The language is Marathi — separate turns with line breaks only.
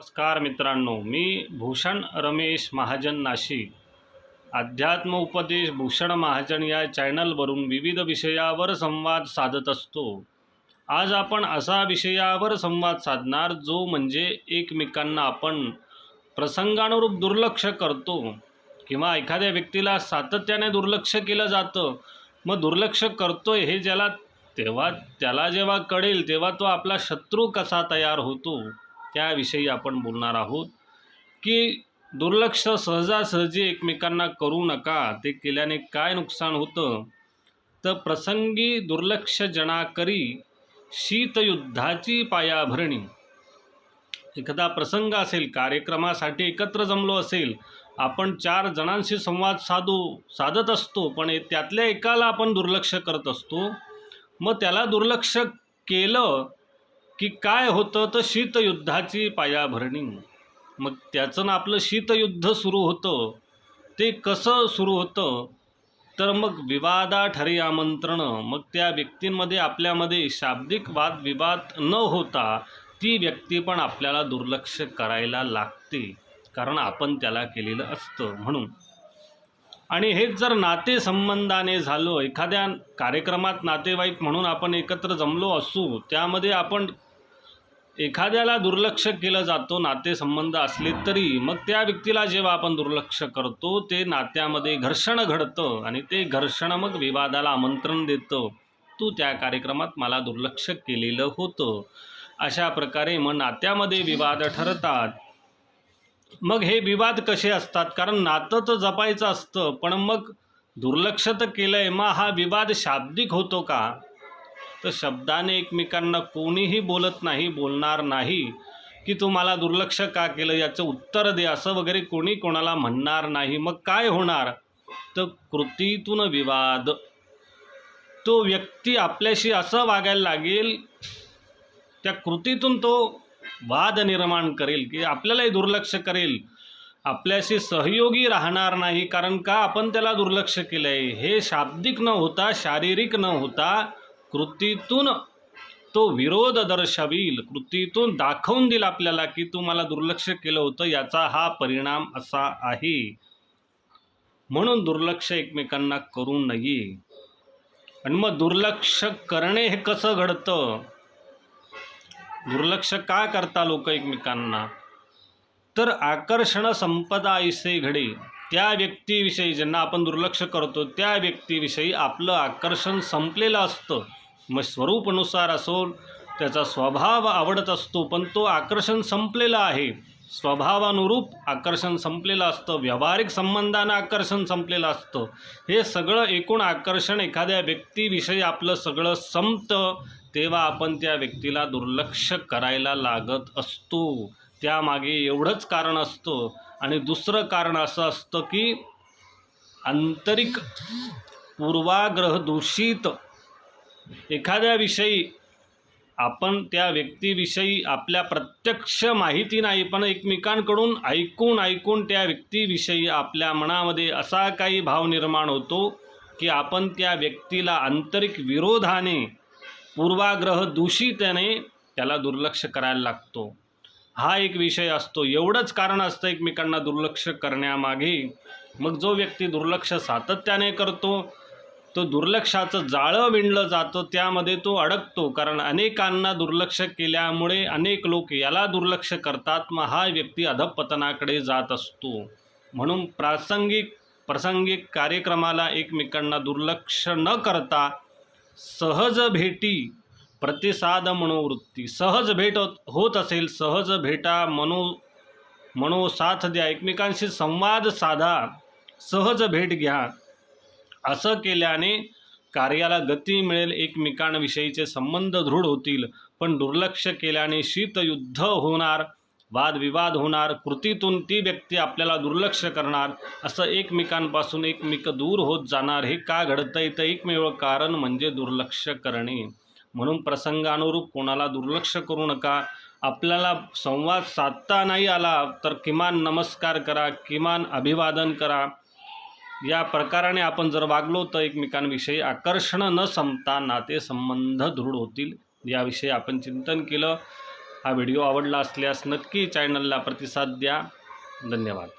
नमस्कार मित्रांनो, मी भूषण रमेश महाजन नाशिक. अध्यात्म उपदेश भूषण महाजन या चॅनलवरून विविध विषयावर संवाद साधत असतो. आज आपण असा विषयावर संवाद साधणार जो म्हणजे एकमेकांना आपण प्रसंगानुरूप दुर्लक्ष करतो किंवा एखाद्या व्यक्तीला सातत्याने दुर्लक्ष केलं जातं. मग दुर्लक्ष करतोय हे त्याला जेव्हा कळेल तेव्हा तो आपला शत्रू कसा तयार होतो त्याविषयी आपण बोलणार आहोत. की दुर्लक्ष सहजासहजी एकमेकांना करू नका. ते केल्याने काय नुकसान होतं तर प्रसंगी दुर्लक्ष जना करी शीतयुद्धाची पायाभरणी. एखादा प्रसंग असेल, कार्यक्रमासाठी एकत्र जमलो असेल, आपण 4 जणांशी संवाद साधत असतो, पण त्यातल्या एकाला आपण दुर्लक्ष करत असतो. मग त्याला दुर्लक्ष केलं की काय होतं तर शीतयुद्धाची पायाभरणी. मग त्याचं ना आपलं शीतयुद्ध सुरू होतं. ते कसं सुरू होतं तर मग विवादा ठरी आमंत्रण. मग त्या व्यक्तींमध्ये आपल्यामध्ये शाब्दिक वादविवाद न होता ती व्यक्ती पण आपल्याला दुर्लक्ष करायला लागते, कारण आपण त्याला केलेलं असतं म्हणून. आणि हेच जर नातेसंबंधाने झालं, एखाद्या कार्यक्रमात नातेवाईक म्हणून आपण एकत्र जमलो असू, त्यामध्ये आपण एखाद्याला दुर्लक्ष केलं जातं नातेसंबंध असले तरी, मग त्या व्यक्तीला जेव्हा आपण दुर्लक्ष करतो ते नात्यामध्ये घर्षण घडतं आणि ते घर्षण मग विवादाला आमंत्रण देतं. तू त्या कार्यक्रमात मला दुर्लक्ष केलेलं होतं. अशा प्रकारे मग नात्यामध्ये विवाद ठरतात. मग हे विवाद कसे असतात, कारण नातं तर जपायचं असतं, पण मग दुर्लक्ष तर केलंय, मग हा विवाद शाब्दिक होतो का तर शब्दाने एकमेकांना कोणीही बोलणार नाही की तू मला दुर्लक्ष का केलं याचं उत्तर दे असं वगैरे कोणी कोणाला म्हणणार नाही. मग काय होणार तर कृतीतून विवाद. तो व्यक्ती आपल्याशी असं वागायला लागेल, त्या कृतीतून तो वाद निर्माण करेल की आपल्यालाही दुर्लक्ष करेल, आपल्याशी सहयोगी राहणार नाही. कारण का आपण त्याला दुर्लक्ष केलं आहे. हे शाब्दिक न होता, शारीरिक न होता, कृतीतून तो विरोध दर्शवील, कृतीतून दाखवून देईल आपल्याला की तू मला दुर्लक्ष केलं होतं, याचा हा परिणाम असा आहे. म्हणून दुर्लक्ष एकमेकांना करू नये. आणि मग दुर्लक्ष करणे हे कसं घडतं, दुर्लक्ष का करता लोक एकमेकांना तर आकर्षण संपदा ऐसे घडे. त्या व्यक्तीविषयी ज्यांना आपण दुर्लक्ष करतो त्या व्यक्तीविषयी आपलं आकर्षण संपलेलं असतं. मग स्वरूपनुसार असो, त्याचा स्वभाव आवडत असतो, पण तो आकर्षण संपलेलं आहे. स्वभावानुरूप आकर्षण संपलेलं असतं, व्यावहारिक संबंधानं आकर्षण संपलेलं असतं. हे सगळं एकूण आकर्षण एखाद्या व्यक्तीविषयी आपलं सगळं संपतं, तेव्हा आपण त्या व्यक्तीला दुर्लक्ष करायला लागत असतो. त्यामागे एवढंच कारण असतं. आणि दुसरं कारण असं असतं की आंतरिक पूर्वाग्रह दूषित. एखाद्याविषयी आपण त्या व्यक्तीविषयी आपल्या प्रत्यक्ष माहिती नाही, पण एकमेकांकडून ऐकून त्या व्यक्तीविषयी आपल्या मनामध्ये असा काही भाव निर्माण होतो की आपण त्या व्यक्तीला आंतरिक विरोधाने, पूर्वाग्रह दूषितने त्याला दुर्लक्ष करायला लागतो. हा एक विषय असतो. एवढंच कारण असतं एकमेकांना दुर्लक्ष करण्यामागे. मग जो व्यक्ती दुर्लक्ष सातत्याने करतो तो दुर्लक्षाचं जाळं विणलं जातं, त्यामध्ये तो अडकतो. कारण अनेकांना दुर्लक्ष केल्यामुळे अनेक लोक याला दुर्लक्ष करतात, मग हा व्यक्ती अधपतनाकडे जात असतो. म्हणून प्रासंगिक कार्यक्रमाला एकमेकांना दुर्लक्ष न करता सहज भेटी, प्रतिसाद मनोवृत्ती. सहज भेट होत असेल, सहज भेटा, मनोसाथ द्या, एकमेकांशी संवाद साधा, सहज भेट घ्या. असं केल्याने कार्याला गती मिळेल, एकमेकांविषयीचे संबंध दृढ होतील. पण दुर्लक्ष केल्याने शीतयुद्ध होणार, वादविवाद होणार, कृतीतून ती व्यक्ती आपल्याला दुर्लक्ष करणार, असं एकमेकांपासून एकमेक दूर होत जाणार. हे का घडतंय तर एकमेव कारण म्हणजे दुर्लक्ष करणे. म्हणून प्रसंगानुरूप कोणाला दुर्लक्ष करू नका. आपल्याला संवाद साधता नाही आला तर किमान नमस्कार करा, किमान अभिवादन करा. या प्रकाराने आपण जर वागलो तर एकमेकांविषयी आकर्षण न संपता नातेसंबंध दृढ होतील. याविषयी आपण चिंतन केलं. हा व्हिडिओ आवडला असल्यास नक्की चॅनलला प्रतिसाद द्या. धन्यवाद.